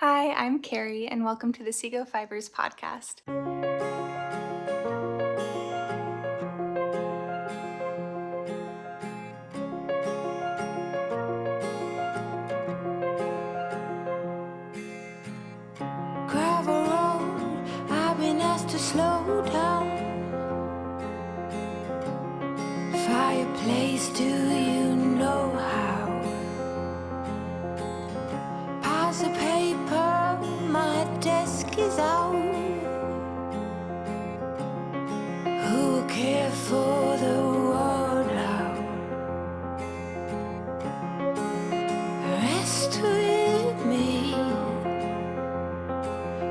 Hi, I'm Carrie, and welcome to the Sego Fibers podcast. Gravel road, I've been asked to slow down. Fireplace, do you know how? Piles of paper, my desk is out. Who will care for the world out? Rest with me,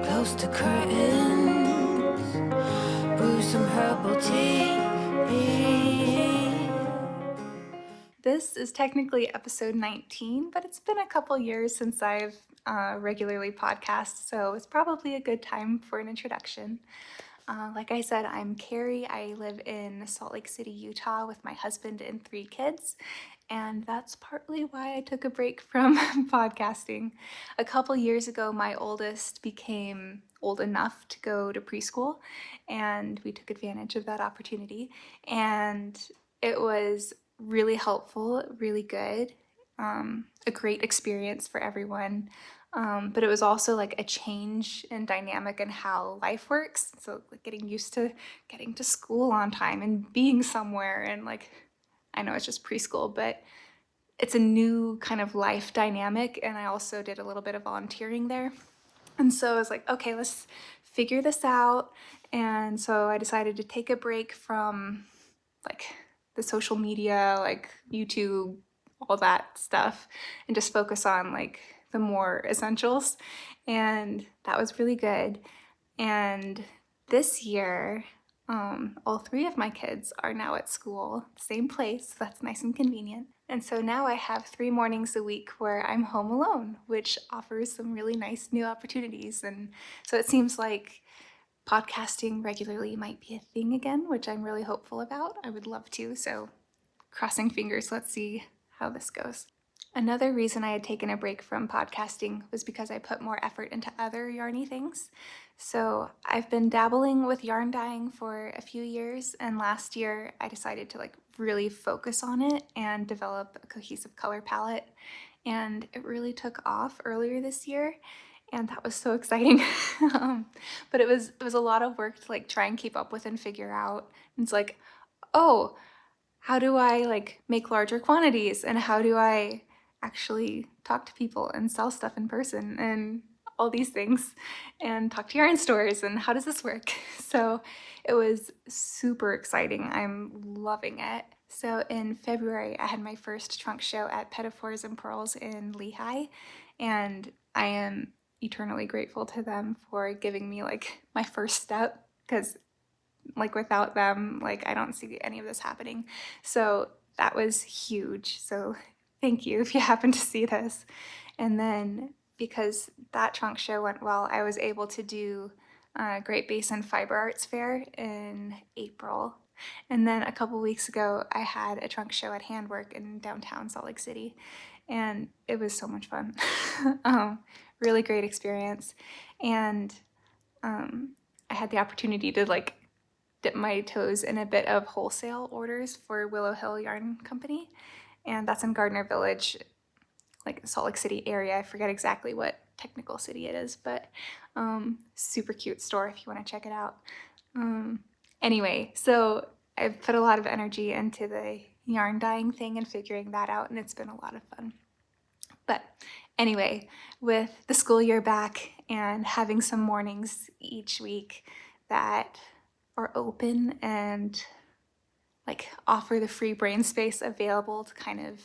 close to curtains, brew some herbal tea. This is technically episode 19, but it's been a couple years since I've regularly podcast, so it's probably a good time for an introduction. Like I said, I'm Carrie. I live in Salt Lake City, Utah with my husband and 3 kids, and that's partly why I took a break from podcasting. A couple years ago, my oldest became old enough to go to preschool, and we took advantage of that opportunity, and it was really helpful, really good, a great experience for everyone. But it was also like a change in dynamic in how life works. So like getting used to getting to school on time and being somewhere, and like, I know it's just preschool, but it's a new kind of life dynamic. And I also did a little bit of volunteering there. And so I was like, okay, let's figure this out. And so I decided to take a break from like the social media, like YouTube, all that stuff, and just focus on like the more essentials. And that was really good. And this year, all 3 of my kids are now at school, same place, so that's nice and convenient. And so now I have 3 mornings a week where I'm home alone, which offers some really nice new opportunities. And so it seems like podcasting regularly might be a thing again, which I'm really hopeful about. I would love to, so crossing fingers, let's see how this goes. Another reason I had taken a break from podcasting was because I put more effort into other yarny things. So I've been dabbling with yarn dyeing for a few years, and last year I decided to like really focus on it and develop a cohesive color palette. And it really took off earlier this year, and that was so exciting. But it was a lot of work to like try and keep up with and figure out. And it's like, oh, how do I like make larger quantities, and how do I actually talk to people and sell stuff in person and all these things, and talk to yarn stores, and how does this work? So it was super exciting. I'm loving it. So in February, I had my first trunk show at Pettifours and Pearls in Lehigh, and I am eternally grateful to them for giving me like my first step, because like without them, like I don't see any of this happening. So that was huge. So thank you if you happen to see this. And then because that trunk show went well, I was able to do Great Basin Fiber Arts Fair in April. And then a couple weeks ago, I had a trunk show at Handwork in downtown Salt Lake City, and it was so much fun. Really great experience. And I had the opportunity to like dip my toes in a bit of wholesale orders for Willow Hill Yarn Company, and that's in Gardner Village, like Salt Lake City area. I forget exactly what technical city it is, but super cute store if you want to check it out. Anyway, so I've put a lot of energy into the yarn dyeing thing and figuring that out, and it's been a lot of fun. But anyway, with the school year back and having some mornings each week that are open and like offer the free brain space available to kind of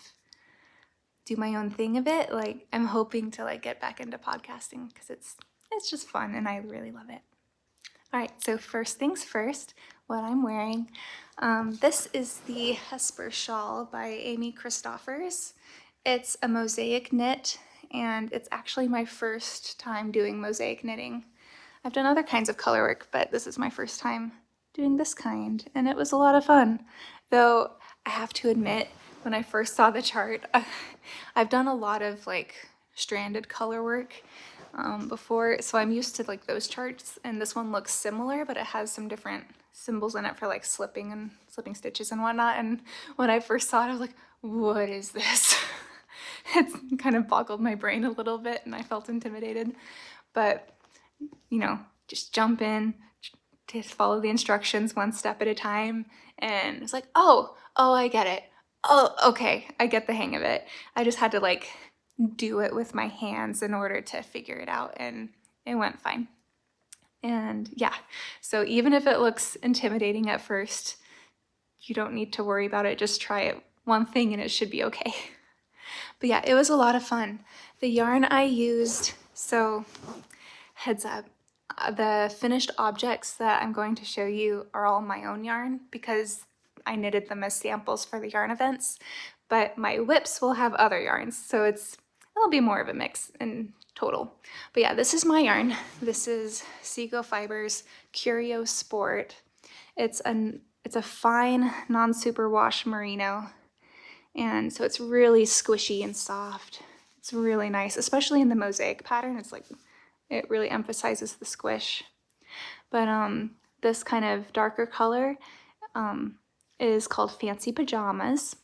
do my own thing a bit, like I'm hoping to like get back into podcasting because it's just fun and I really love it. All right, so first things first, what I'm wearing. This is the Hesper Shawl by Amy Christoffers. It's a mosaic knit, and it's actually my first time doing mosaic knitting. I've done other kinds of color work, but this is my first time doing this kind, and it was a lot of fun. Though I have to admit, when I first saw the chart, I've done a lot of like stranded color work, before, so I'm used to like those charts, and this one looks similar, but it has some different symbols in it for like slipping stitches and whatnot. And when I first saw it, I was like, what is this? It's kind of boggled my brain a little bit, and I felt intimidated. But, you know, just jump in, just follow the instructions one step at a time. And it's like, oh, I get it. Oh, okay, I get the hang of it. I just had to like do it with my hands in order to figure it out, and it went fine. And yeah, so even if it looks intimidating at first, you don't need to worry about it. Just try it one thing and it should be okay. But yeah, it was a lot of fun. The yarn I used, so heads up, the finished objects that I'm going to show you are all my own yarn because I knitted them as samples for the yarn events, but my whips will have other yarns, so it'll be more of a mix in total. But yeah, this is my yarn. This is Sego Fibers Curio Sport. It's a fine non-superwash merino, and so it's really squishy and soft. It's really nice, especially in the mosaic pattern. It's like, it really emphasizes the squish. But this kind of darker color is called Fancy Pajamas,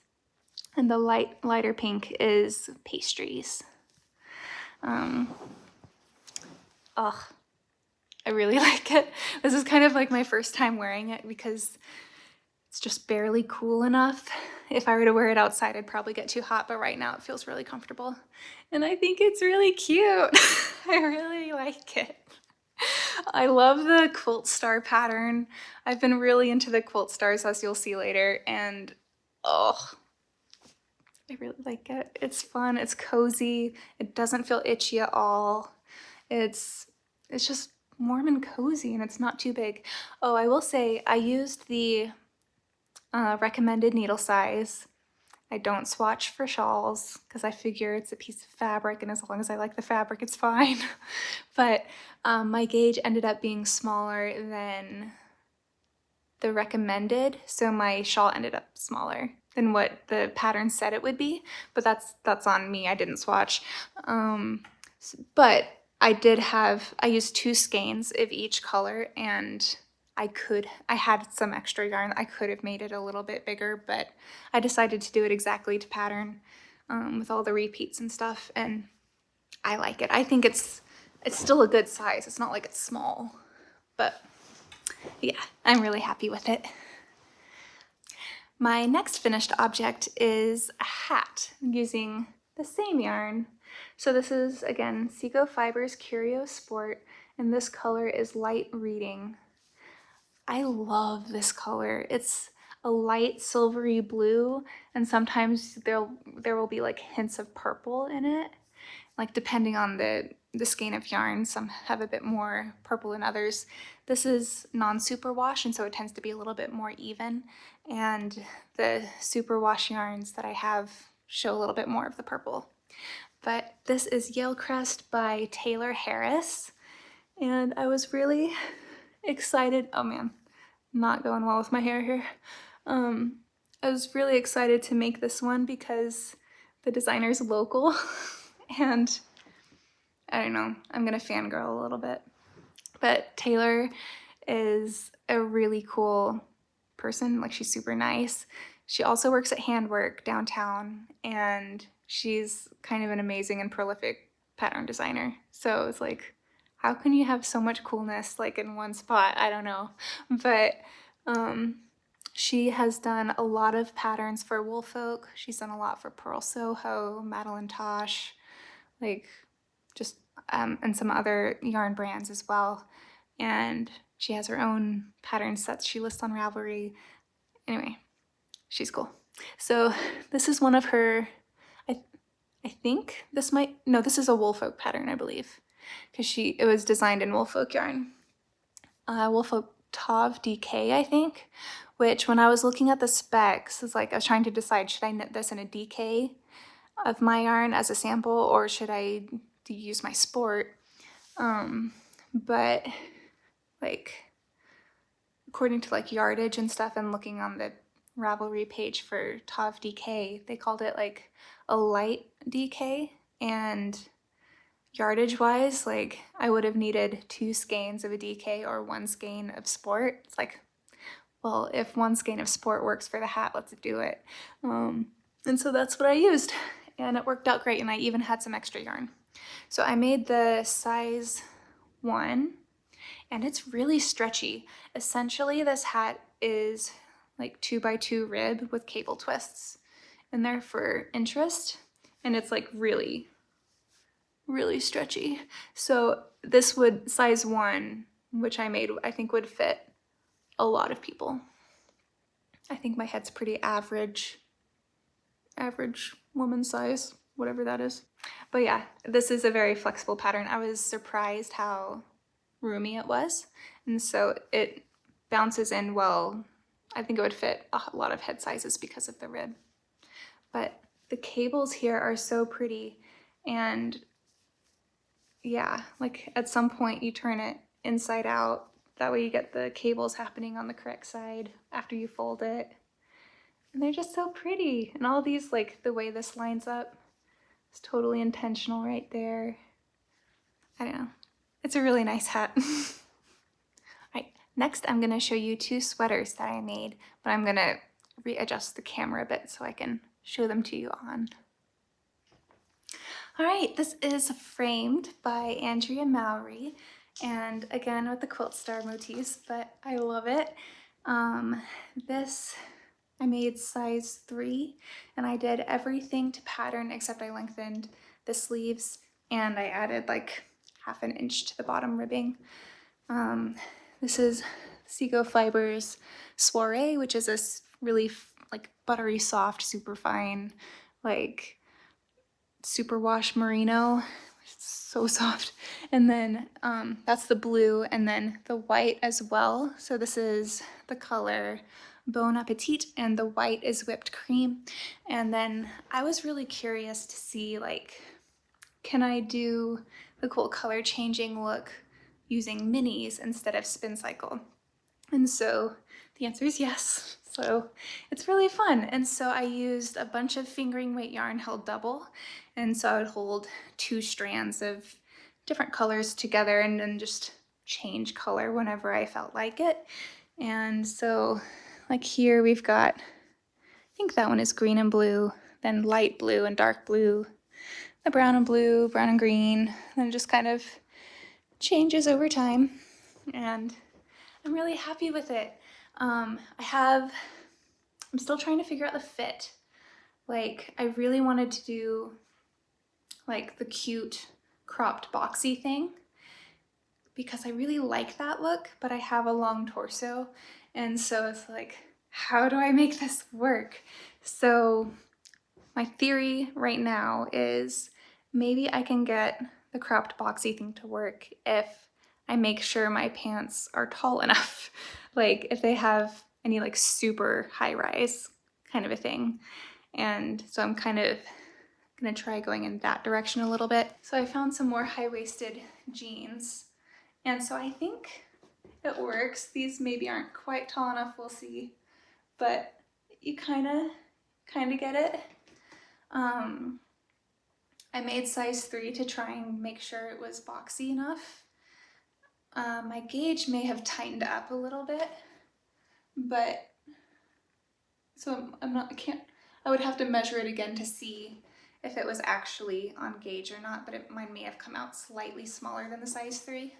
and the lighter pink is Pastries. I really like it. This is kind of like my first time wearing it because it's just barely cool enough. If I were to wear it outside, I'd probably get too hot, but right now it feels really comfortable. And I think it's really cute. I really like it. I love the quilt star pattern. I've been really into the quilt stars, as you'll see later, and oh, I really like it. It's fun, it's cozy, it doesn't feel itchy at all. It's just warm and cozy, and it's not too big. Oh, I will say I used the recommended needle size. I don't swatch for shawls because I figure it's a piece of fabric, and as long as I like the fabric, it's fine. But my gauge ended up being smaller than the recommended, so my shawl ended up smaller than what the pattern said it would be. But that's on me. I didn't swatch. But I used 2 skeins of each color, and I had some extra yarn. I could have made it a little bit bigger, but I decided to do it exactly to pattern with all the repeats and stuff, and I like it. I think it's still a good size. It's not like it's small, but yeah, I'm really happy with it. My next finished object is a hat using the same yarn. So this is, again, Sego Fibers Curio Sport, and this color is Light Reading. I love this color. It's a light silvery blue, and sometimes there will be like hints of purple in it, like depending on the skein of yarn. Some have a bit more purple than others. This is non-superwash, and so it tends to be a little bit more even, and the superwash yarns that I have show a little bit more of the purple. But this is Yalecrest by Tayler Harris, and I was really excited. Oh man, not going well with my hair here. I was really excited to make this one because the designer's local, and I don't know, I'm gonna fangirl a little bit. But Tayler is a really cool person. Like, she's super nice. She also works at Handwork downtown, and she's kind of an amazing and prolific pattern designer. So it's like, how can you have so much coolness like in one spot? I don't know. But she has done a lot of patterns for Woolfolk. She's done a lot for Pearl Soho, Madeline Tosh, like just and some other yarn brands as well. And she has her own pattern sets she lists on Ravelry. Anyway, she's cool. So this is one of her, I think this is a Woolfolk pattern, I believe, because it was designed in Woolfolk yarn. Woolfolk Tauve DK, I think, which when I was looking at the specs, it's like I was trying to decide, should I knit this in a DK of my yarn as a sample, or should I use my sport? But like, according to like yardage and stuff, and looking on the Ravelry page for Tauve DK, they called it like a light DK, and yardage wise, like I would have needed 2 skeins of a DK or 1 skein of sport. It's like, well, if 1 skein of sport works for the hat, let's do it. And so that's what I used, and it worked out great, and I even had some extra yarn. So I made the size 1, and it's really stretchy. Essentially, this hat is like 2x2 rib with cable twists in there for interest, and it's like really, really stretchy. So this would, size 1, which I made, I think would fit a lot of people. I think my head's pretty average woman size, whatever that is. But yeah, this is a very flexible pattern. I was surprised how roomy it was, and so it bounces in well. I think it would fit a lot of head sizes because of the rib. But the cables here are so pretty, and yeah, like at some point you turn it inside out. That way you get the cables happening on the correct side after you fold it. And they're just so pretty. And all these, like the way this lines up, is totally intentional right there. I don't know. It's a really nice hat. Alright, next I'm gonna show you 2 sweaters that I made, but I'm gonna readjust the camera a bit so I can show them to you on. Alright, this is framed by Andrea Mowry, and again with the quilt star motifs, but I love it. This I made size 3, and I did everything to pattern except I lengthened the sleeves and I added like 1/2 inch to the bottom ribbing. This is Sego Fibers Soiree, which is a really like buttery soft, super fine, like superwash merino. It's so soft. And then that's the blue, and then the white as well. So this is the color Bon Appetit, and the white is whipped cream. And then I was really curious to see, like, can I do the cool color changing look using minis instead of spin cycle? And so the answer is yes. So it's really fun. And so I used a bunch of fingering weight yarn held double. And so I would hold 2 strands of different colors together and then just change color whenever I felt like it. And so like here we've got, I think that one is green and blue, then light blue and dark blue, the brown and blue, brown and green, and it just kind of changes over time. And I'm really happy with it. I'm still trying to figure out the fit. Like, I really wanted to do like the cute cropped boxy thing because I really like that look, but I have a long torso. And so it's like, how do I make this work? So my theory right now is maybe I can get the cropped boxy thing to work if I make sure my pants are tall enough. Like if they have any like super high rise kind of a thing. And so I'm kind of gonna try going in that direction a little bit. So I found some more high-waisted jeans. And so I think it works. These maybe aren't quite tall enough, we'll see. But you kind of get it. I made size 3 to try and make sure it was boxy enough. My gauge may have tightened up a little bit, but so I would have to measure it again to see if it was actually on gauge or not, but mine may have come out slightly smaller than the size 3.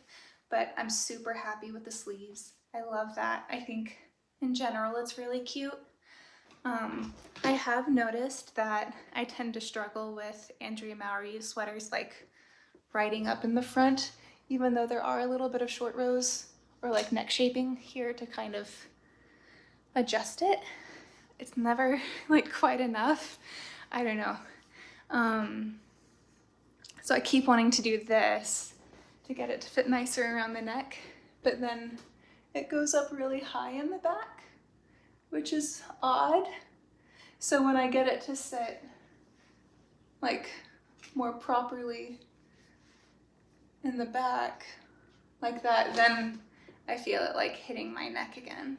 But I'm super happy with the sleeves. I love that. I think in general it's really cute. I have noticed that I tend to struggle with Andrea Mowry sweaters like riding up in the front, even though there are a little bit of short rows or like neck shaping here to kind of adjust it. It's never like quite enough. I don't know. So I keep wanting to do this to get it to fit nicer around the neck, but then it goes up really high in the back, which is odd. So when I get it to sit like more properly in the back like that, then I feel it like hitting my neck again.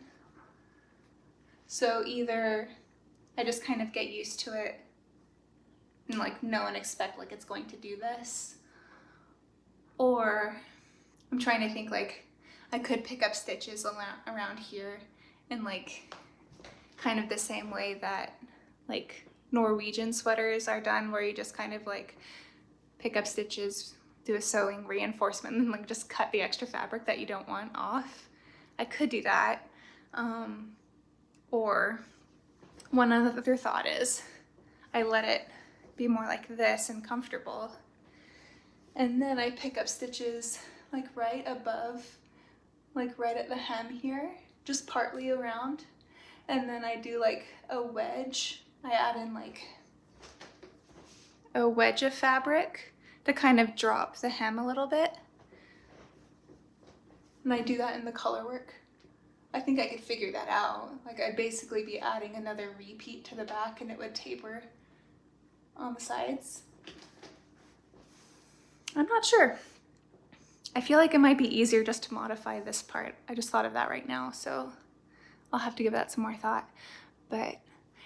So either I just kind of get used to it and like know and expect like it's going to do this, Or I'm trying to think, like, I could pick up stitches around here in like kind of the same way that like Norwegian sweaters are done, where you just kind of like pick up stitches, do a sewing reinforcement, and like just cut the extra fabric that you don't want off. I could do that. Or one other thought is I let it be more like this and comfortable, and then I pick up stitches like right above, like right at the hem here, just partly around, and then I do like a wedge. I add in like a wedge of fabric to kind of drop the hem a little bit, and I do that in the color work. I think I could figure that out. Like, I'd basically be adding another repeat to the back and it would taper on the sides. I'm not sure. I feel like it might be easier just to modify this part. I just thought of that right now, so I'll have to give that some more thought. But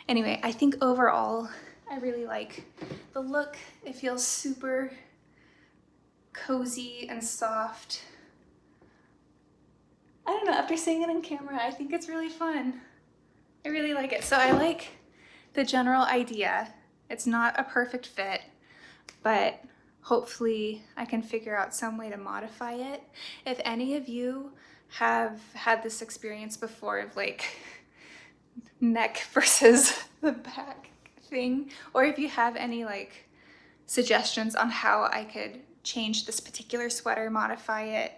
anyway, I think overall, I really like the look. It feels super cozy and soft. I don't know, after seeing it on camera, I think it's really fun. I really like it. So I like the general idea. It's not a perfect fit, but hopefully I can figure out some way to modify it. If any of you have had this experience before of like neck versus the back thing, or if you have any like suggestions on how I could change this particular sweater, modify it,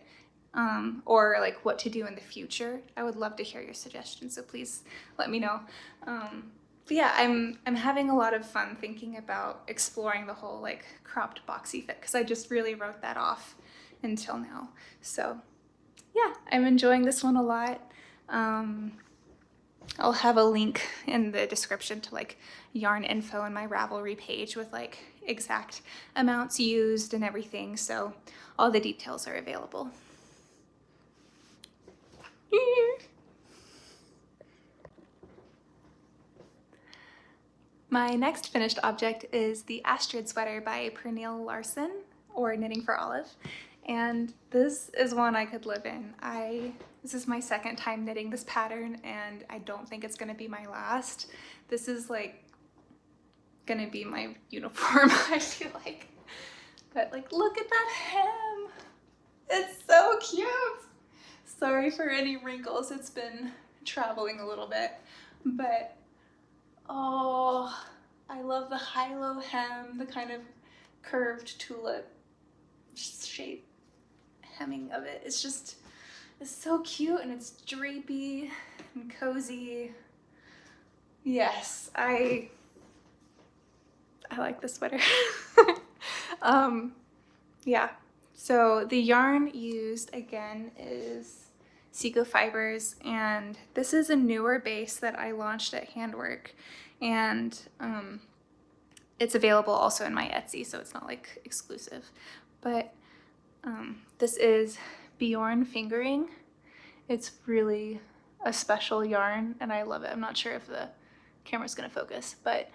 or like what to do in the future, I would love to hear your suggestions, so please let me know. But yeah, I'm having a lot of fun thinking about exploring the whole like cropped boxy fit, because I just really wrote that off until now. So yeah, I'm enjoying this one a lot. I'll have a link in the description to like yarn info in my Ravelry page with like exact amounts used and everything, so all the details are available. My next finished object is the Astrid Sweater by Pernille Larsen, or Knitting for Olive, and this is one I could live in. This is my second time knitting this pattern, and I don't think it's gonna be my last. This is like gonna be my uniform, I feel like. But like, look at that hem! It's so cute! Sorry for any wrinkles, it's been traveling a little bit, but oh, I love the high-low hem, the kind of curved tulip shape hemming of it. It's so cute, and it's drapey and cozy. Yes, I like this sweater. Yeah, so the yarn used again is Sego Fibers, and this is a newer base that I launched at Handwork, and it's available also in my Etsy, so it's not like exclusive. But this is Beorn fingering. It's really a special yarn, and I love it. I'm not sure if the camera's gonna focus, but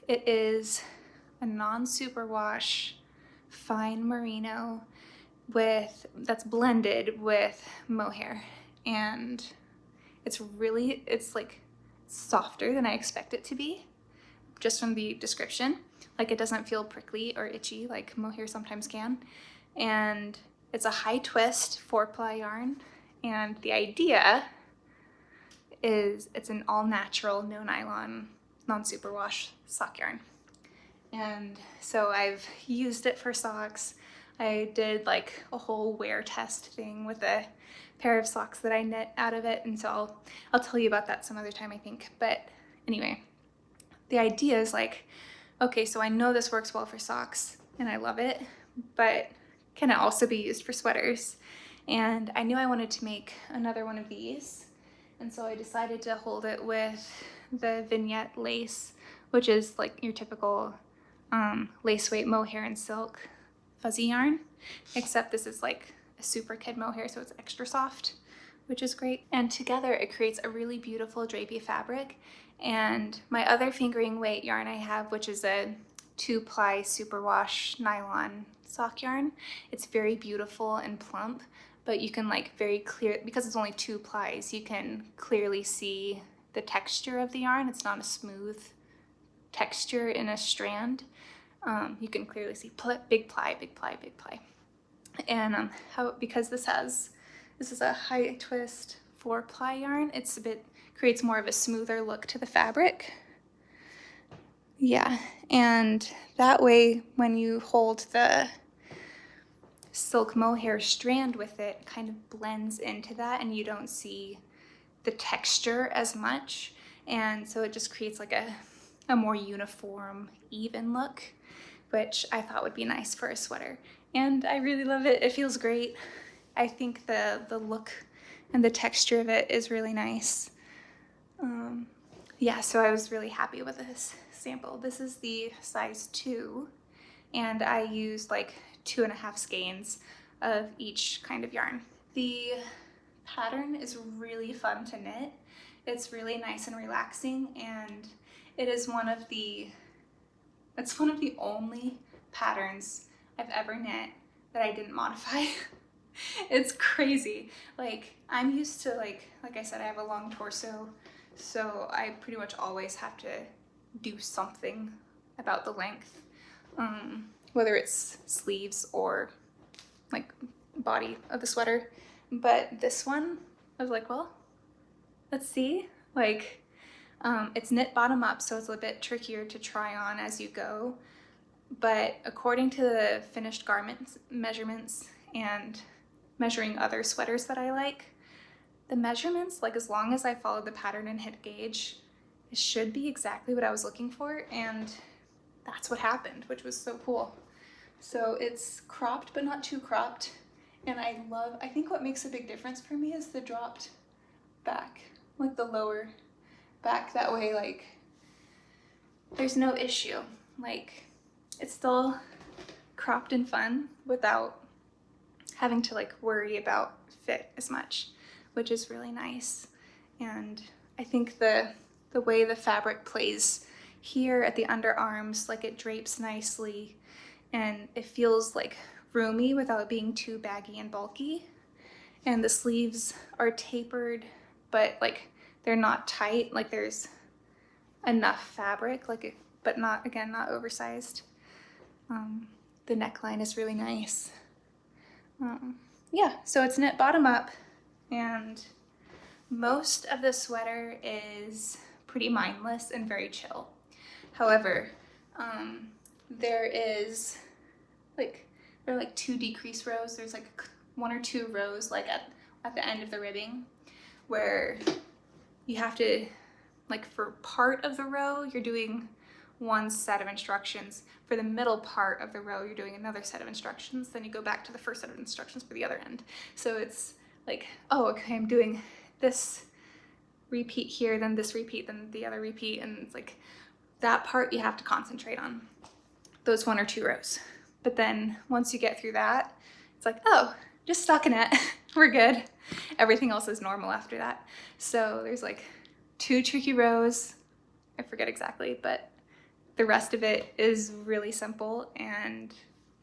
it is a non-superwash fine merino that's blended with mohair, and it's like softer than I expect it to be, just from the description. Like, it doesn't feel prickly or itchy like mohair sometimes can, and it's a high twist 4-ply yarn, and the idea is it's an all natural, no nylon, non-superwash sock yarn. And so I've used it for socks. I did like a whole wear test thing with a pair of socks that I knit out of it, and so I'll tell you about that some other time, I think. But anyway, the idea is like, okay, so I know this works well for socks and I love it, but can it also be used for sweaters? And I knew I wanted to make another one of these, and so I decided to hold it with the Vignette lace, which is like your typical lace weight mohair and silk fuzzy yarn, except this is like a super kid mohair, so it's extra soft, which is great. And together it creates a really beautiful drapey fabric. And my other fingering weight yarn I have, which is a 2-ply superwash nylon sock yarn. It's very beautiful and plump, but you can like very clear, because it's only 2 plies, you can clearly see the texture of the yarn. It's not a smooth texture in a strand. You can clearly see big ply, big ply, big ply. And because this is a high twist 4-ply yarn, it's creates more of a smoother look to the fabric. Yeah, and that way when you hold the silk mohair strand with it, kind of blends into that and you don't see the texture as much. And so it just creates like a more uniform, even look, which I thought would be nice for a sweater. And I really love it. It feels great. I think the look and the texture of it is really nice. Yeah, so I was really happy with this sample. This is the size 2, and I used like 2.5 skeins of each kind of yarn. The pattern is really fun to knit. It's really nice and relaxing, and it is it's one of the only patterns I've ever knit that I didn't modify. It's crazy. Like, I'm used to, like I said, I have a long torso, so I pretty much always have to do something about the length, whether it's sleeves or like body of the sweater. But this one, I was like, well, let's see. Like, it's knit bottom up, so it's a bit trickier to try on as you go. But according to the finished garment measurements and measuring other sweaters that I like, the measurements, like as long as I follow the pattern and hit gauge, it should be exactly what I was looking for, and that's what happened, which was so cool. So it's cropped but not too cropped, and I think what makes a big difference for me is the dropped back, like the lower back. That way, like, there's no issue. Like, it's still cropped and fun without having to like worry about fit as much, which is really nice. And I think the way the fabric plays here at the underarms, like it drapes nicely and it feels like roomy without being too baggy and bulky. And the sleeves are tapered, but like they're not tight, like there's enough fabric, like but not, again, not oversized. The neckline is really nice. Yeah, so it's knit bottom up, and most of the sweater is pretty mindless and very chill. However, there are like 2 decrease rows. There's like 1 or 2 rows like at the end of the ribbing where you have to, like, for part of the row you're doing one set of instructions. For the middle part of the row you're doing another set of instructions, then you go back to the first set of instructions for the other end. So it's like, oh, okay, I'm doing this repeat here, then this repeat, then the other repeat, and it's like that part you have to concentrate on, those 1 or 2 rows. But then once you get through that, it's like, oh, just stockinette, we're good. Everything else is normal after that. So there's like 2 tricky rows, I forget exactly, but the rest of it is really simple and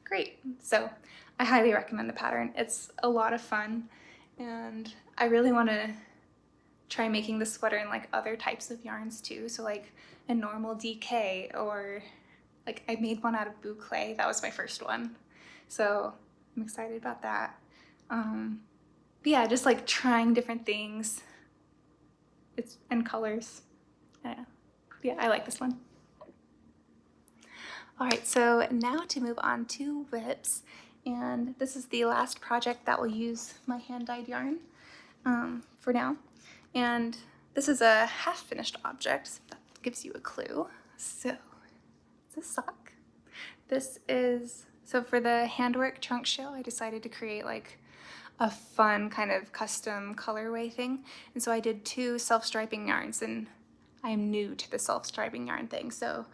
great. So I highly recommend the pattern. It's a lot of fun, and I really want to try making the sweater in like other types of yarns too. So like a normal DK, or like I made one out of boucle. That was my first one. So I'm excited about that. But yeah, just like trying different things. And colors. Yeah, I like this one. All right, so now to move on to whips, and this is the last project that will use my hand-dyed yarn for now. And this is a half-finished object, so that gives you a clue. So it's a sock. So for the handwork trunk show, I decided to create like a fun kind of custom colorway thing. And so I did 2 self-striping yarns, and I'm new to the self-striping yarn thing, so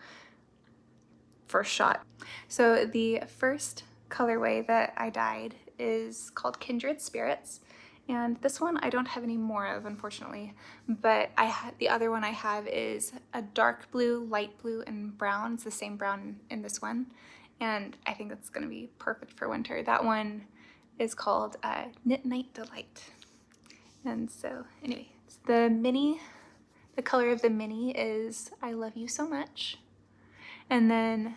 first shot. So the first colorway that I dyed is called Kindred Spirits, and this one I don't have any more of, unfortunately, but the other one I have is a dark blue, light blue, and brown. It's the same brown in this one, and I think it's gonna be perfect for winter. That one is called Knit Night Delight. And so anyway, the color of the mini is I Love You So Much. And then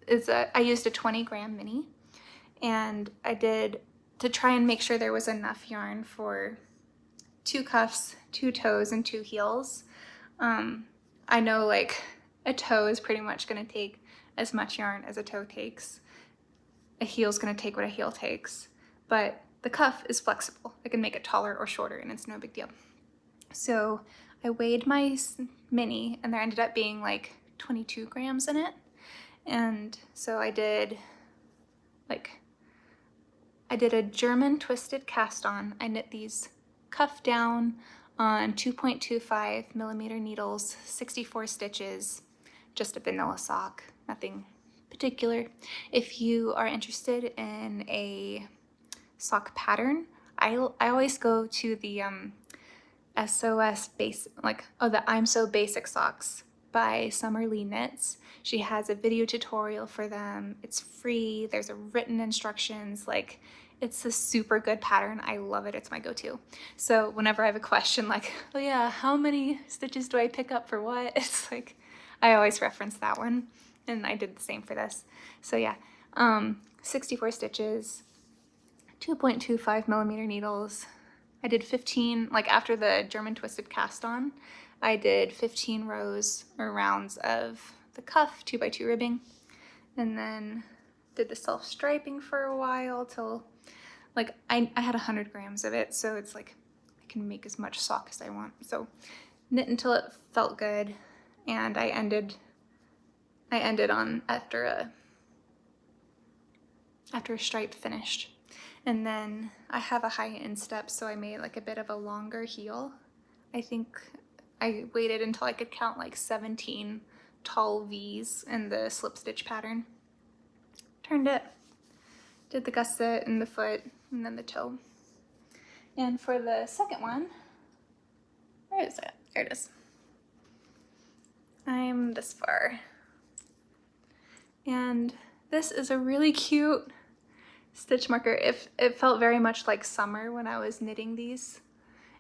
I used a 20-gram mini, and I did, to try and make sure there was enough yarn for 2 cuffs, 2 toes, and 2 heels. I know like a toe is pretty much gonna take as much yarn as a toe takes. A heel's gonna take what a heel takes, but the cuff is flexible. I can make it taller or shorter and it's no big deal. So I weighed my mini and there ended up being like 22 grams in it. And so I did a German twisted cast on. I knit these cuff down on 2.25 millimeter needles, 64 stitches, just a vanilla sock, nothing particular. If you are interested in a sock pattern, I always go to the SOS base, the I'm So Basic socks by Summerlee Knits. She has a video tutorial for them. It's free. There's a written instructions. Like, it's a super good pattern. I love it. It's my go-to. So whenever I have a question like, oh yeah, how many stitches do I pick up for what? It's like, I always reference that one. And I did the same for this. So yeah, 64 stitches, 2.25 millimeter needles. I did 15, like after the German twisted cast on, I did 15 rows or rounds of the cuff 2x2 ribbing, and then did the self striping for a while till like I had 100 grams of it, so it's like I can make as much sock as I want. So knit until it felt good, and I ended on after a stripe finished. And then I have a high instep, so I made like a bit of a longer heel. I think I waited until I could count like 17 tall V's in the slip stitch pattern. Turned it, did the gusset in the foot, and then the toe. And for the second one, where is it? There it is. I'm this far. And this is a really cute stitch marker. It felt very much like summer when I was knitting these.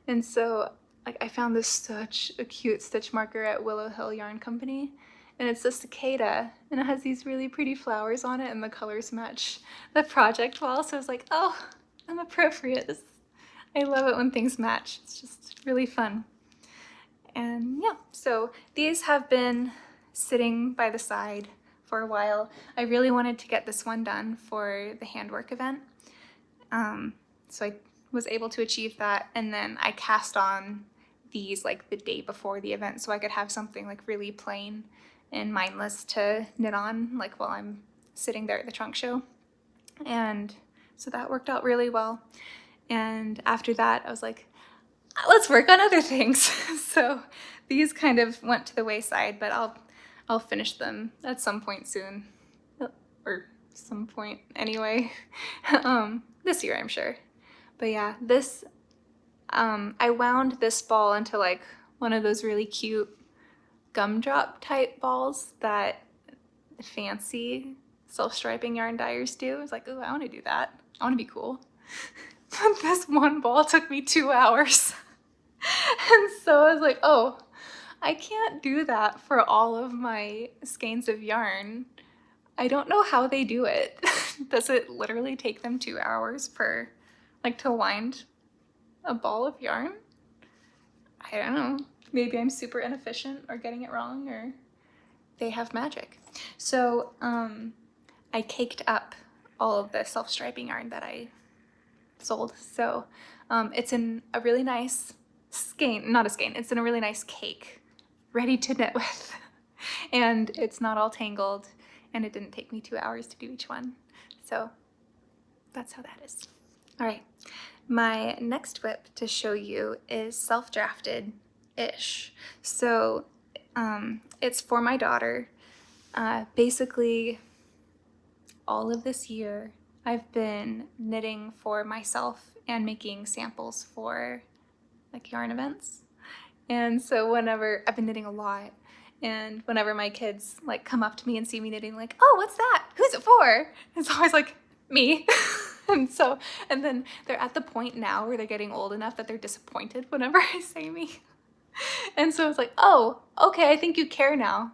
And so like I found this such a cute stitch marker at Willow Hill Yarn Company. And it's a cicada, and it has these really pretty flowers on it, and the colors match the project well. So I was like, oh, I'm appropriate. I love it when things match. It's just really fun. And yeah, so these have been sitting by the side for a while. I really wanted to get this one done for the handwork event. So I was able to achieve that, and then I cast on these like the day before the event so I could have something like really plain and mindless to knit on like while I'm sitting there at the trunk show. And so that worked out really well. And after that I was like, let's work on other things. So these kind of went to the wayside, but I'll finish them at some point soon, or some point anyway. This year I'm sure. But yeah, this I wound this ball into like one of those really cute gumdrop type balls that fancy self-striping yarn dyers do. I was like, ooh, I want to do that. I want to be cool. But this one ball took me 2 hours. And so I was like, oh, I can't do that for all of my skeins of yarn. I don't know how they do it. Does it literally take them 2 hours to wind a ball of yarn? I don't know. Maybe I'm super inefficient or getting it wrong, or they have magic. So I caked up all of the self-striping yarn that I sold. So it's in a really nice skein, not a skein, it's in a really nice cake, ready to knit with. And it's not all tangled, and it didn't take me 2 hours to do each one. So that's how that is. All right, my next whip to show you is self-drafted-ish. So it's for my daughter. Basically, all of this year, I've been knitting for myself and making samples for like yarn events. And so whenever I've been knitting a lot, And whenever my kids like come up to me and see me knitting, like, oh, what's that? Who's it for? It's always like, me. And then they're at the point now where they're getting old enough that they're disappointed whenever I say me. And so it's like, oh, okay, I think you care now.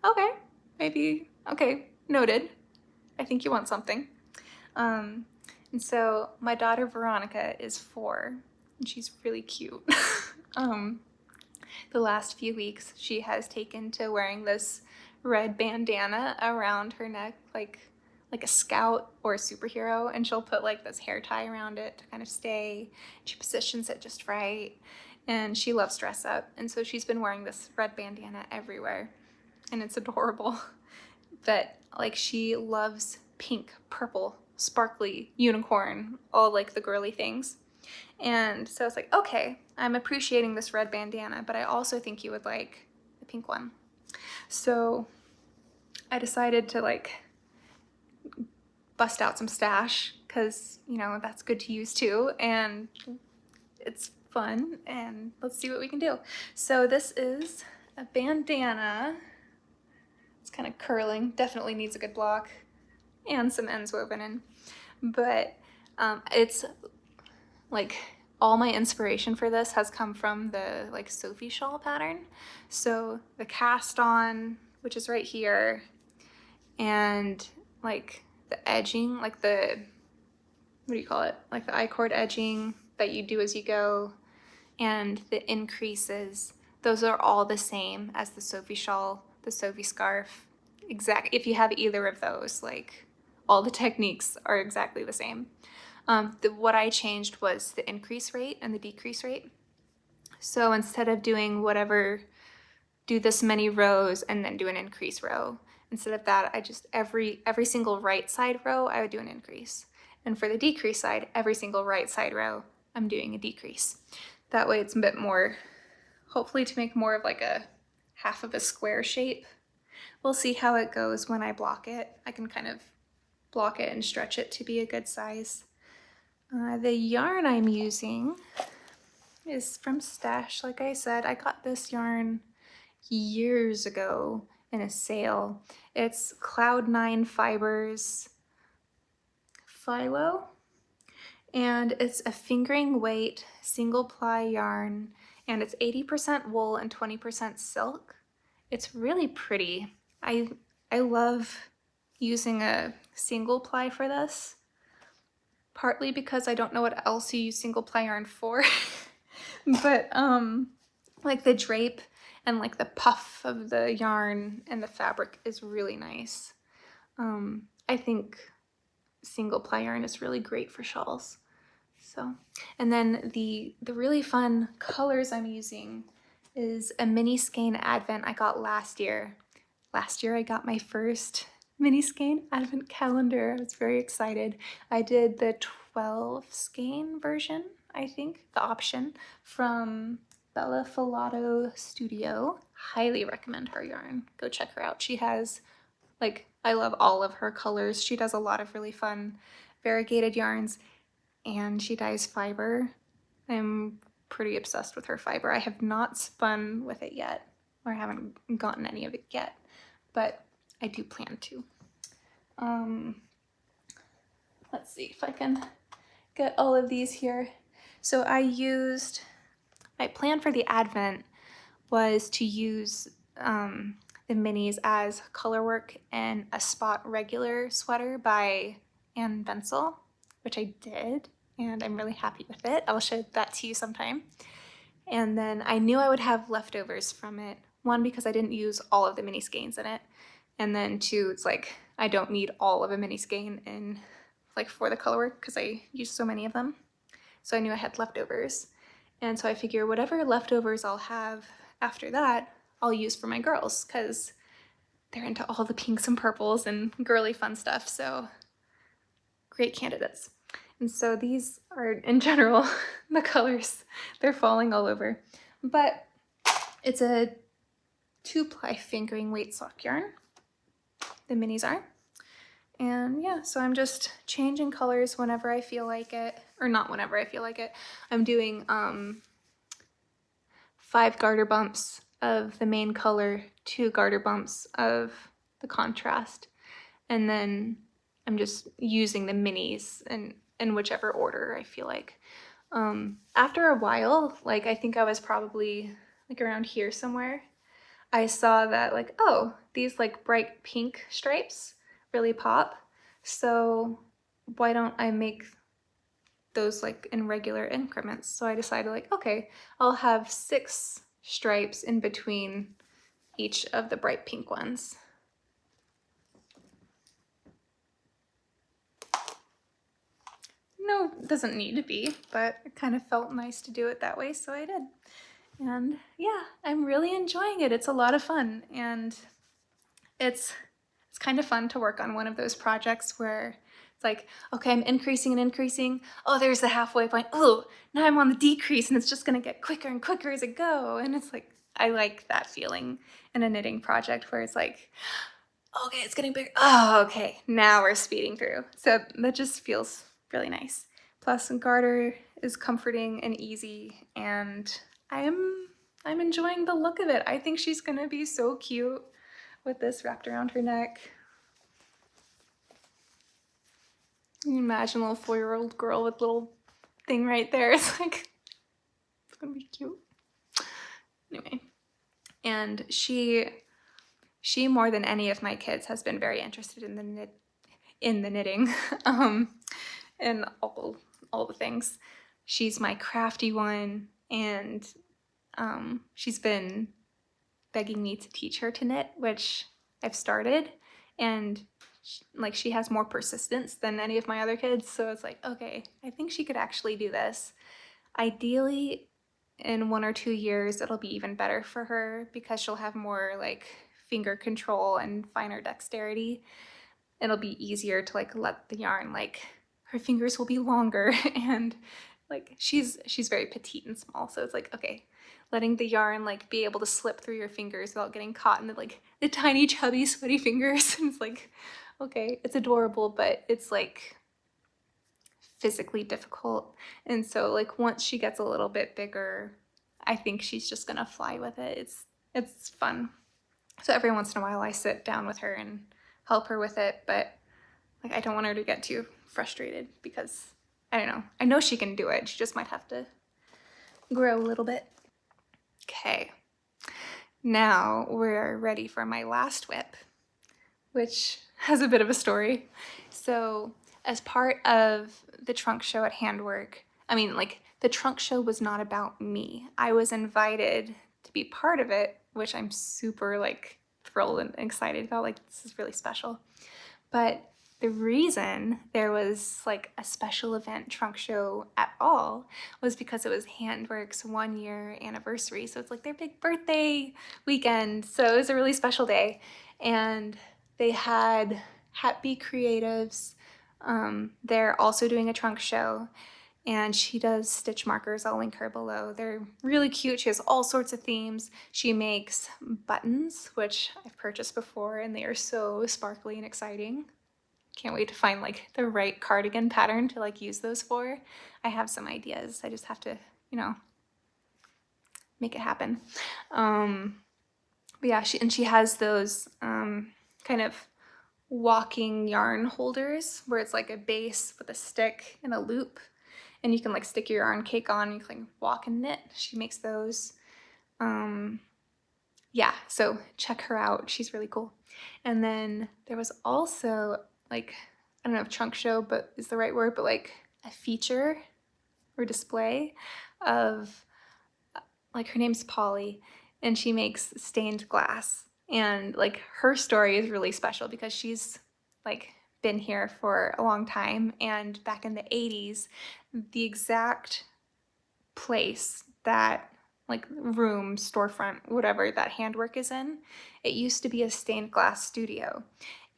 Okay, maybe, okay, noted. I think you want something. And so my daughter Veronica is 4, and she's really cute. The last few weeks, she has taken to wearing this red bandana around her neck, like a scout or a superhero, and she'll put like this hair tie around it to kind of stay. She positions it just right, and she loves dress up, and so she's been wearing this red bandana everywhere, and it's adorable. But like she loves pink, purple, sparkly, unicorn, all like the girly things. And so I was like, okay, I'm appreciating this red bandana, but I also think you would like the pink one. So I decided to like bust out some stash because, you know, that's good to use too. And it's fun, and let's see what we can do. So this is a bandana. It's kind of curling, definitely needs a good block and some ends woven in. But it's like all my inspiration for this has come from the like Sophie shawl pattern. So the cast on, which is right here, and like the edging, like the, what do you call it? Like the I-cord edging that you do as you go, and the increases, those are all the same as the Sophie shawl, the Sophie scarf. Exact. If you have either of those, like all the techniques are exactly the same. What I changed was the increase rate and the decrease rate. So instead of doing whatever, do this many rows and then do an increase row, instead of that, I just every single right side row I would do an increase. And for the decrease side, every single right side row I'm doing a decrease. That way it's a bit more, hopefully to make more of like a half of a square shape. We'll see how it goes when I block it. I can kind of block it and stretch it to be a good size. The yarn I'm using is from Stash. Like I said, I got this yarn years ago in a sale. It's Cloud9 Fibers Filo, and it's a fingering weight single ply yarn, and it's 80% wool and 20% silk. It's really pretty. I love using a single ply for this, partly because I don't know what else you use single ply yarn for. But like the drape and like the puff of the yarn and the fabric is really nice. I think single ply yarn is really great for shawls. So, and then the really fun colors I'm using is a mini skein advent I got last year. Last year I got my first mini skein advent calendar. I was very excited. I did the 12 skein version, I think, the option from Bella Filato Studio. Highly recommend her yarn. Go check her out. She has, like, I love all of her colors. She does a lot of really fun variegated yarns, and she dyes fiber. I'm pretty obsessed with her fiber. I have not spun with it yet, or haven't gotten any of it yet, but I do plan to. Let's see if I can get all of these here. So my plan for the advent was to use the minis as colorwork and a spot regular sweater by Anne Bensel, which I did, and I'm really happy with it. I'll show that to you sometime. And then I knew I would have leftovers from it. One, because I didn't use all of the mini skeins in it, and then two, it's like I don't need all of a mini skein in like for the colorwork because I used so many of them. So I knew I had leftovers. And so I figure whatever leftovers I'll have after that, I'll use for my girls because they're into all the pinks and purples and girly fun stuff. So great candidates. And so these are, in general, the colors, they're falling all over. But it's a 2-ply fingering weight sock yarn. The minis are. And yeah, so I'm just changing colors whenever I feel like it, or not whenever I feel like it. I'm doing 5 garter bumps of the main color, 2 garter bumps of the contrast, and then I'm just using the minis in whichever order I feel like. After a while, like I think I was probably like around here somewhere, I saw that like, oh, these like bright pink stripes really pop. So why don't I make those like in regular increments? So I decided like, okay, I'll have 6 stripes in between each of the bright pink ones. No, it doesn't need to be, but it kind of felt nice to do it that way, so I did. And yeah, I'm really enjoying it. It's a lot of fun, and it's kind of fun to work on one of those projects where it's like, okay, I'm increasing and increasing. Oh, there's the halfway point. Oh, now I'm on the decrease, and it's just gonna get quicker and quicker as I go. And it's like, I like that feeling in a knitting project where it's like, okay, it's getting bigger. Oh, okay, now we're speeding through. So that just feels really nice. Plus, garter is comforting and easy, and I'm enjoying the look of it. I think she's gonna be so cute with this wrapped around her neck. Can you imagine a little 4-year-old girl with a little thing right there? It's like, it's gonna be cute. Anyway, and she more than any of my kids has been very interested in the knitting, and all the things. She's my crafty one, and she's been begging me to teach her to knit, which I've started, and she has more persistence than any of my other kids, so it's like, okay, I think she could actually do this. Ideally, in 1 or 2 years, it'll be even better for her because she'll have more like finger control and finer dexterity. It'll be easier to like let the yarn, like her fingers will be longer, and like she's very petite and small, so it's like, okay, letting the yarn like be able to slip through your fingers without getting caught in the tiny chubby sweaty fingers. And it's like, okay, it's adorable, but it's like physically difficult. And so like once she gets a little bit bigger, I think she's just gonna fly with it. It's fun. So every once in a while I sit down with her and help her with it, but like I don't want her to get too frustrated because I don't know. I know she can do it. She just might have to grow a little bit. Okay. Now we're ready for my last whip, which has a bit of a story. So as part of the trunk show at Handwork, the trunk show was not about me. I was invited to be part of it, which I'm super like thrilled and excited about. Like, this is really special. But the reason there was like a special event trunk show at all was because it was Handwork's 1-year anniversary. So it's like their big birthday weekend. So it was a really special day. And they had Happy Creatives. They're also doing a trunk show. And she does stitch markers. I'll link her below. They're really cute. She has all sorts of themes. She makes buttons, which I've purchased before, and they are so sparkly and exciting. Can't wait to find like the right cardigan pattern to like use those for. I have some ideas. I just have to, make it happen. But yeah, she has those kind of walking yarn holders where it's like a base with a stick and a loop, and you can like stick your yarn cake on and you can like walk and knit. She makes those. Yeah, so check her out. She's really cool. And then there was also like, I don't know if trunk show but is the right word, but like a feature or display of like, her name's Polly, and she makes stained glass. And like her story is really special because she's like been here for a long time, and back in the 80s, the exact place that like room, storefront, whatever that Handwork is in, it used to be a stained glass studio,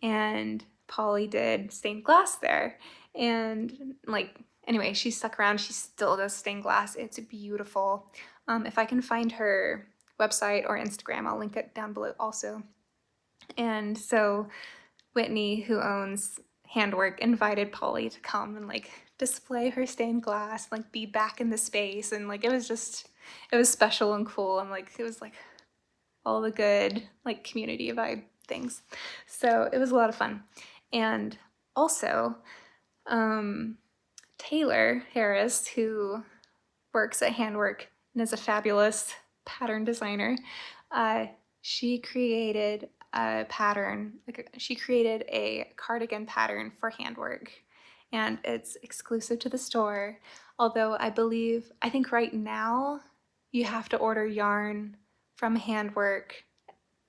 and Polly did stained glass there. And like, anyway, she stuck around. She still does stained glass. It's beautiful. If I can find her website or Instagram, I'll link it down below also. And so Whitney, who owns Handwork, invited Polly to come and like display her stained glass, like be back in the space, and like it was special and cool, and like it was like all the good like community vibe things. So it was a lot of fun. And also, Tayler Harris, who works at Handwork and is a fabulous pattern designer, she created a pattern. She created a cardigan pattern for Handwork, and it's exclusive to the store. Although I think right now you have to order yarn from Handwork,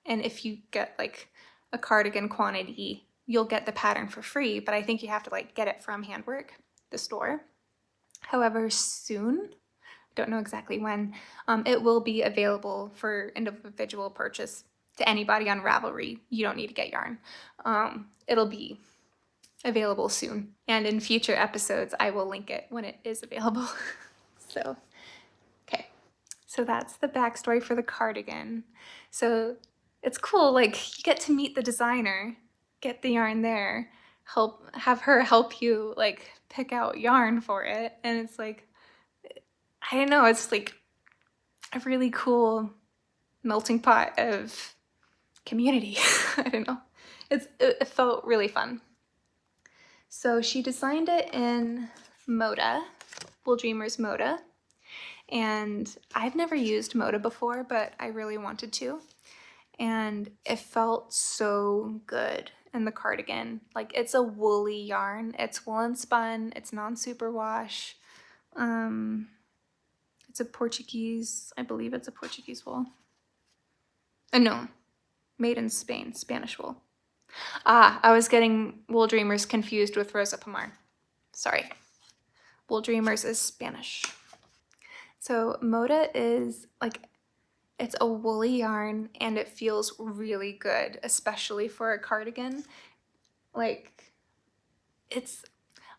and if you get like a cardigan quantity, you'll get the pattern for free. But I think you have to like get it from Handwork, the store. However, soon, don't know exactly when, it will be available for individual purchase to anybody on Ravelry. You don't need to get yarn. It'll be available soon, and in future episodes I will link it when it is available. So okay, so that's the backstory for the cardigan. So it's cool, like you get to meet the designer, get the yarn there, have her help you like pick out yarn for it, and it's like, I don't know, it's like a really cool melting pot of community. I don't know. It felt really fun. So she designed it in Moda, Wool Dreamers Moda. And I've never used Moda before, but I really wanted to. And it felt so good in the cardigan. Like, it's a woolly yarn. It's woolen spun. It's non-superwash. It's a Portuguese, I believe it's a Portuguese wool. No, made in Spain, Spanish wool. I was getting Wool Dreamers confused with Rosa Pomar. Sorry. Wool Dreamers is Spanish. So Moda is like, it's a woolly yarn and it feels really good, especially for a cardigan. Like, it's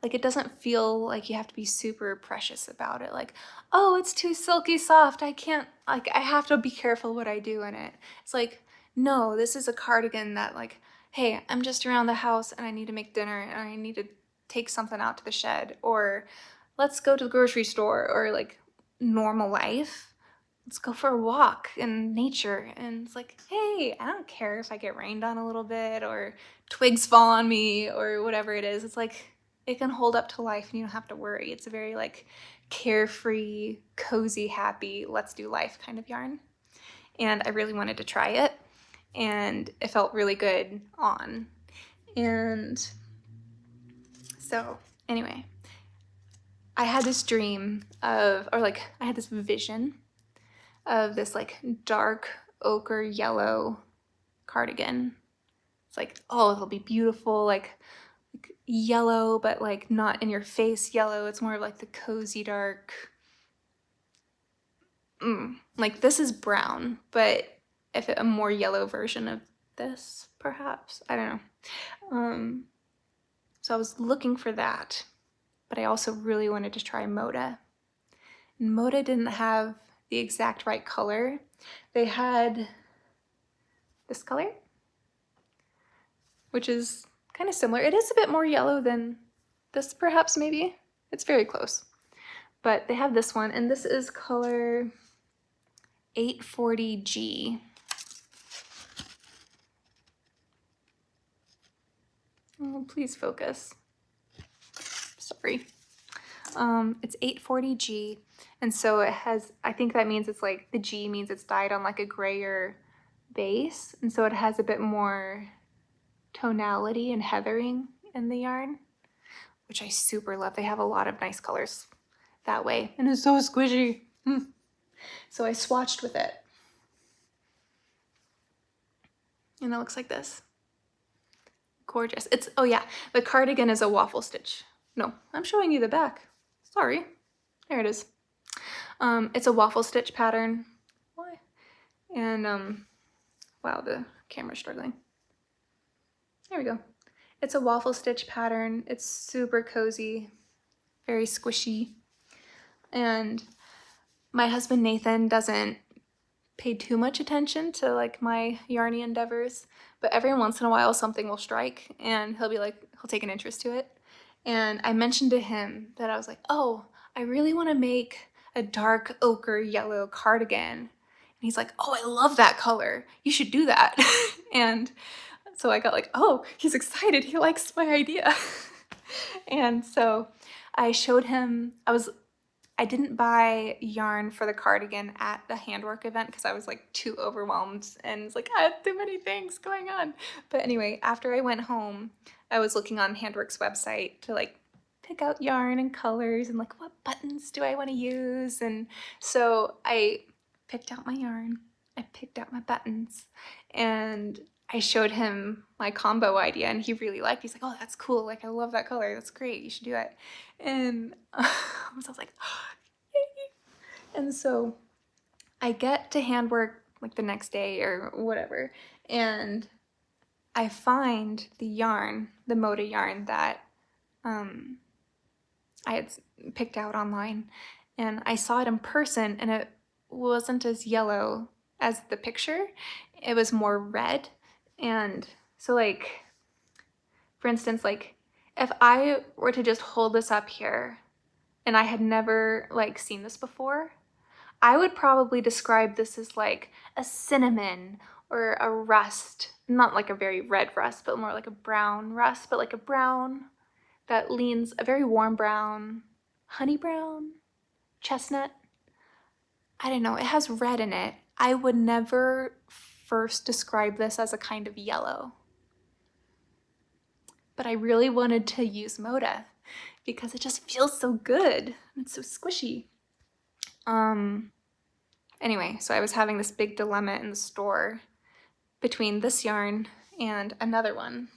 like, it doesn't feel like you have to be super precious about it. Like, oh, it's too silky soft. I can't, like, I have to be careful what I do in it. It's like, no, this is a cardigan that like, hey, I'm just around the house and I need to make dinner and I need to take something out to the shed, or let's go to the grocery store, or like normal life. Let's go for a walk in nature. And it's like, hey, I don't care if I get rained on a little bit or twigs fall on me or whatever it is. It's like, it can hold up to life and you don't have to worry. It's a very like carefree, cozy, happy, let's do life kind of yarn. And I really wanted to try it, and it felt really good on. And so anyway, I had this dream of, or like I had this vision of this like dark ochre yellow cardigan. It's like, oh, it'll be beautiful, like yellow, but like not in your face yellow. It's more of like the cozy dark. Like, this is brown, but if a more yellow version of this, perhaps. I don't know. So I was looking for that, but I also really wanted to try Moda. And Moda didn't have the exact right color. They had this color, which is kind of similar. It is a bit more yellow than this, perhaps, maybe. It's very close. But they have this one, and this is color 840G. Oh, please focus. Sorry. It's 840G, and so it has, I think that means it's like, the G means it's dyed on like a grayer base, and so it has a bit more tonality and heathering in the yarn, which I super love. They have a lot of nice colors that way, and it's so squishy. So I swatched with it, and it looks like this. Gorgeous. It's, oh yeah, the cardigan is a waffle stitch. No, I'm showing you the back. Sorry. There it is. It's a waffle stitch pattern. Why? And wow, the camera's struggling. There we go. It's a waffle stitch pattern. It's super cozy, very squishy. And my husband Nathan doesn't pay too much attention to like my yarny endeavors, but every once in a while something will strike and he'll be like, he'll take an interest to it. And I mentioned to him that I was like, oh, I really want to make a dark ochre yellow cardigan. he's like, oh, I love that color. You should do that. And so I got like, oh, he's excited. He likes my idea. And so I showed him, I didn't buy yarn for the cardigan at the Handwork event because I was like too overwhelmed and it's like, I have too many things going on. But anyway, after I went home, I was looking on Handwork's website to like pick out yarn and colors and like what buttons do I want to use. And so I picked out my yarn, I picked out my buttons, and I showed him my combo idea and he really liked it. He's like, oh, that's cool. Like, I love that color. That's great. You should do it. And so I was like, and so I get to Handwork like the next day or whatever, and I find the yarn, the Moda yarn that I had picked out online, and I saw it in person and it wasn't as yellow as the picture. It was more red. And so like, for instance, like if I were to just hold this up here and I had never like seen this before, I would probably describe this as like a cinnamon or a rust, not like a very red rust, but more like a brown rust, but like a brown that leans, a very warm brown, honey brown, chestnut. I don't know, it has red in it. I would never first describe this as a kind of yellow. But I really wanted to use Moda because it just feels so good. It's so squishy. Anyway, so I was having this big dilemma in the store between this yarn and another one.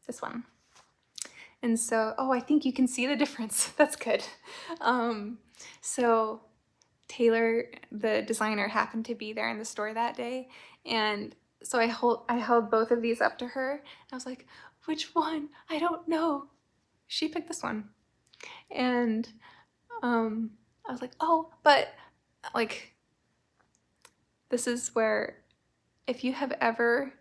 This one. And so, oh, I think you can see the difference. That's good. So Tayler, the designer, happened to be there in the store that day. And so I held both of these up to her. And I was like, which one? I don't know. She picked this one. And I was like, oh, but like, this is where if you have ever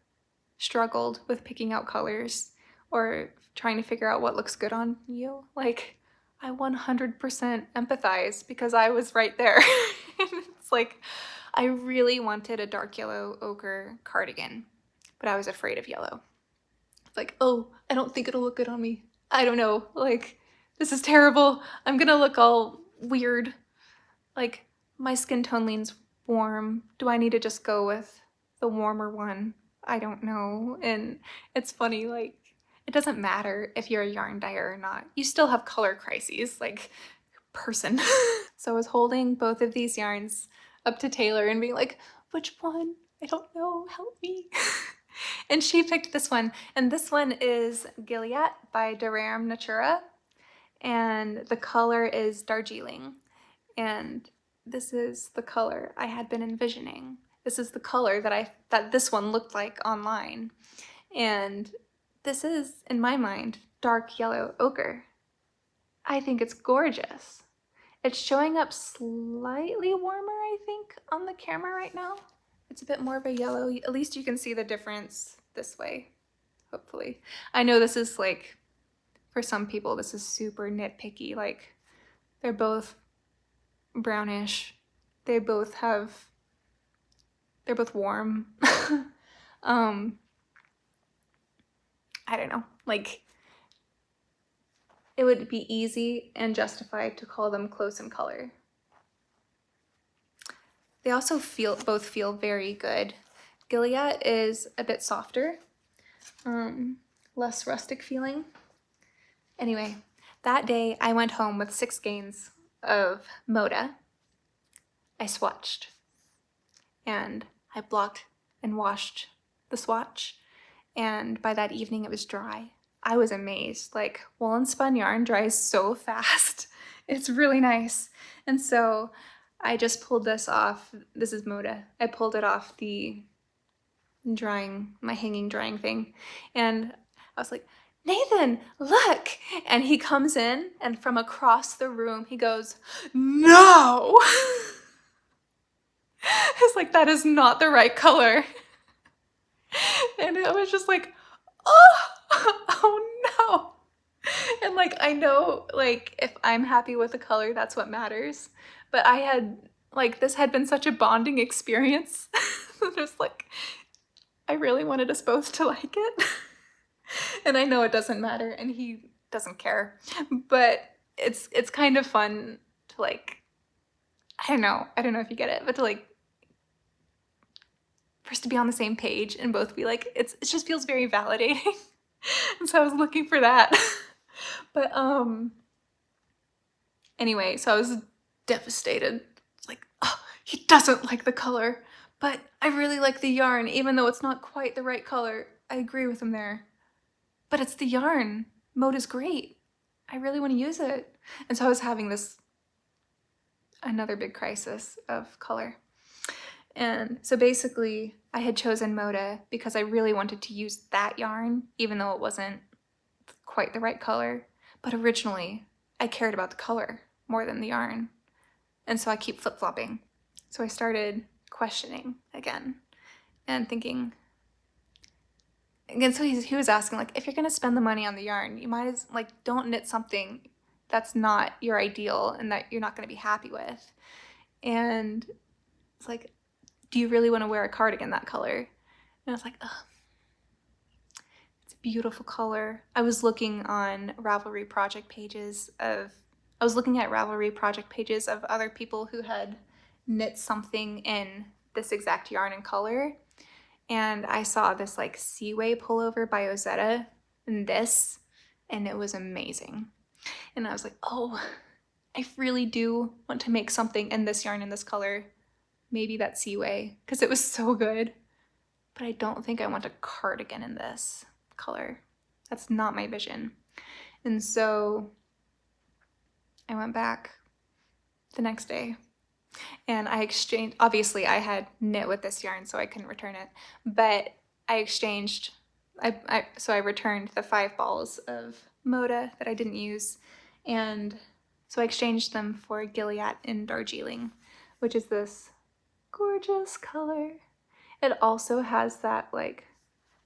struggled with picking out colors or trying to figure out what looks good on you, like, I 100% empathize because I was right there. It's like, I really wanted a dark yellow ochre cardigan, but I was afraid of yellow. It's like, oh, I don't think it'll look good on me. I don't know, like, this is terrible. I'm gonna look all weird. Like, my skin tone leans warm. Do I need to just go with the warmer one? I don't know. And it's funny, like, it doesn't matter if you're a yarn dyer or not. You still have color crises, like, person. So I was holding both of these yarns up to Tayler and being like, which one? I don't know, help me. And she picked this one. And this one is Gilliatt by Rerum Natura. And the color is Darjeeling. And this is the color I had been envisioning. This is the color that this one looked like online. And this is, in my mind, dark yellow ochre. I think it's gorgeous. It's showing up slightly warmer, I think, on the camera right now. It's a bit more of a yellow. At least you can see the difference this way, hopefully. I know this is like, for some people, this is super nitpicky. Like, they're both brownish. They're both warm. I don't know, like, it would be easy and justified to call them close in color. They also both feel very good. Gilliatt is a bit softer, less rustic feeling. Anyway, that day I went home with 6 skeins of Moda. I swatched and I blocked and washed the swatch, and by that evening it was dry. I was amazed. Like, woolen spun yarn dries so fast. It's really nice. And so I just pulled this off. This is Moda. I pulled it off the my hanging drying thing. And I was like, Nathan, look. And he comes in and from across the room, he goes, no. It's like, that is not the right color. And it was just like, oh no. And like, I know, like, if I'm happy with the color, that's what matters. But I had, like, this had been such a bonding experience. Just like, I really wanted us both to like it. And I know it doesn't matter, and he doesn't care. But it's kind of fun to, like, I don't know if you get it, but to, like, for us to be on the same page and both be like, it just feels very validating. And so I was looking for that. But anyway, so I was devastated. It's like, oh, he doesn't like the color, but I really like the yarn, even though it's not quite the right color. I agree with him there. But it's the yarn. Mode is great. I really want to use it. And so I was having another big crisis of color. And so basically, I had chosen Moda because I really wanted to use that yarn, even though it wasn't quite the right color. But originally, I cared about the color more than the yarn. And so I keep flip-flopping. So I started questioning again and thinking, again, so he was asking, like, if you're going to spend the money on the yarn, you might as, like, don't knit something that's not your ideal and that you're not going to be happy with. And it's like, do you really want to wear a cardigan that color? And I was like, ugh. It's a beautiful color. I was looking on Ravelry project pages of other people who had knit something in this exact yarn and color. And I saw this, like, Seaway pullover by Ozetta and it was amazing. And I was like, oh, I really do want to make something in this yarn in this color. Maybe that Seaway, because it was so good. But I don't think I want a cardigan in this color. That's not my vision. And so I went back the next day and I exchanged, obviously I had knit with this yarn so I couldn't return it, but I exchanged, so I returned the 5 balls of Moda that I didn't use, and so I exchanged them for Gilliatt in Darjeeling, which is this gorgeous color. It also has that, like,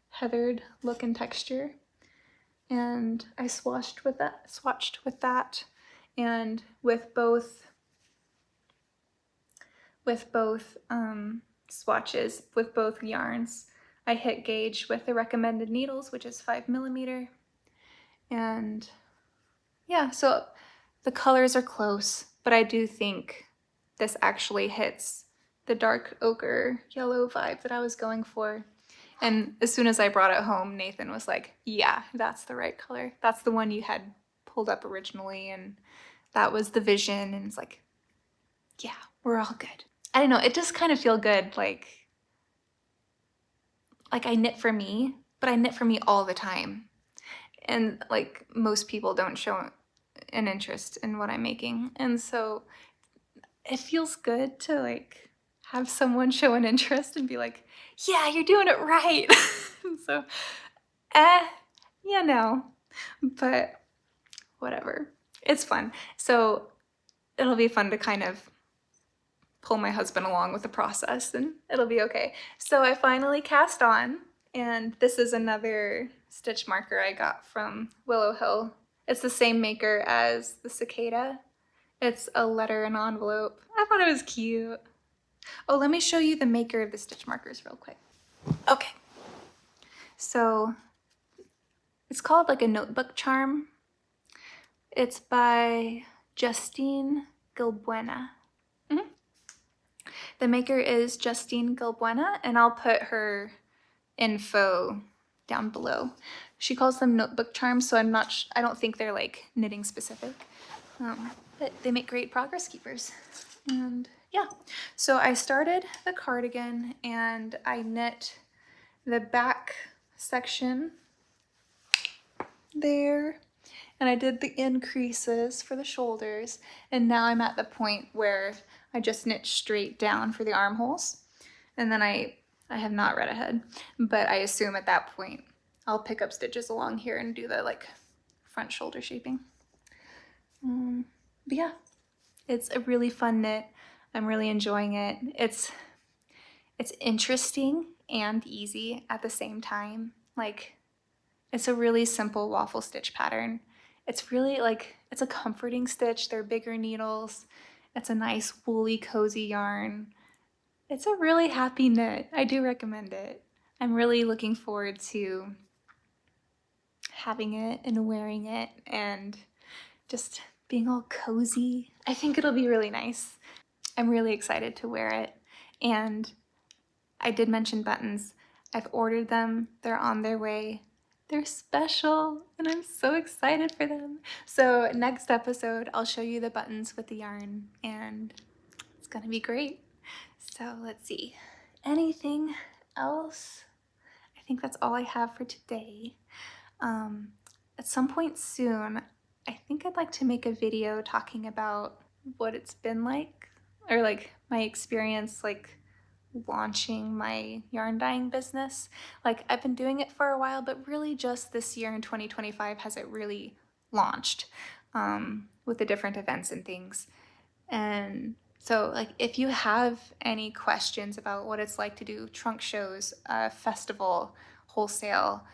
heathered look and texture, and I swatched with that, and with both swatches, with both yarns, I hit gauge with the recommended needles, which is 5mm, and yeah, so the colors are close, but I do think this actually hits the dark ochre yellow vibe that I was going for. And as soon as I brought it home, Nathan was like, yeah, that's the right color. That's the one you had pulled up originally, and that was the vision. And it's like, yeah, we're all good. I don't know, it just kind of feel good, like I knit for me, but I knit for me all the time. And, like, most people don't show an interest in what I'm making. And so it feels good to, like, have someone show an interest and be like, yeah, you're doing it right. So, but whatever. It's fun. So it'll be fun to kind of pull my husband along with the process, and it'll be okay. So I finally cast on, and this is another stitch marker I got from Willow Hill. It's the same maker as the cicada. It's a letter and envelope. I thought it was cute. Oh, let me show you the maker of the stitch markers real quick. Okay. So it's called, like, a notebook charm. It's by Justine Gilbuena. The maker is Justine Gilbuena, and I'll put her info down below. She calls them notebook charms, so I don't think they're, like, knitting specific. But they make great progress keepers. And yeah, so I started the cardigan and I knit the back section there, and I did the increases for the shoulders, and now I'm at the point where I just knit straight down for the armholes, and then I have not read ahead, but I assume at that point I'll pick up stitches along here and do the, like, front shoulder shaping. But yeah, it's a really fun knit. I'm really enjoying it. It's interesting and easy at the same time. Like, it's a really simple waffle stitch pattern, It's really like, it's a comforting stitch. They're bigger needles. It's a nice woolly, cozy yarn. It's a really happy knit. I do recommend it. I'm really looking forward to having it and wearing it and just being all cozy. I think it'll be really nice. I'm really excited to wear it. And I did mention buttons. I've ordered them. They're on their way. They're special and I'm so excited for them. So next episode, I'll show you the buttons with the yarn and it's gonna be great. So let's see. Anything else? I think that's all I have for today. At some point soon, I think I'd like to make a video talking about what it's been like, or like my experience like launching my yarn dyeing business. Like I've been doing it for a while, but really just this year in 2025 has it really launched with the different events and things. And so like if you have any questions about what it's like to do trunk shows, festival, wholesale,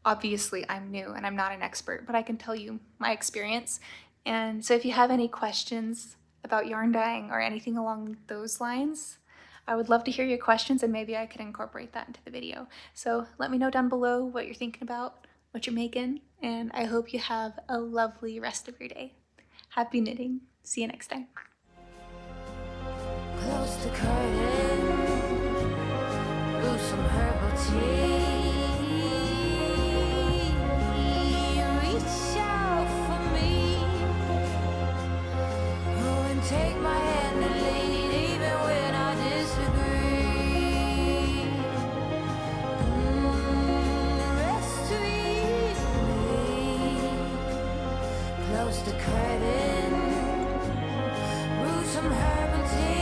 obviously I'm new and I'm not an expert, but I can tell you my experience. And so if you have any questions about yarn dyeing or anything along those lines, I would love to hear your questions and maybe I could incorporate that into the video. So let me know down below what you're thinking about, what you're making, and I hope you have a lovely rest of your day. Happy knitting. See you next time. Close the curtain, brew some herbal tea. Reach out for me, oh, and take my hand and lead, even when I disagree. Rest with me, close the curtain, brew some herbal tea.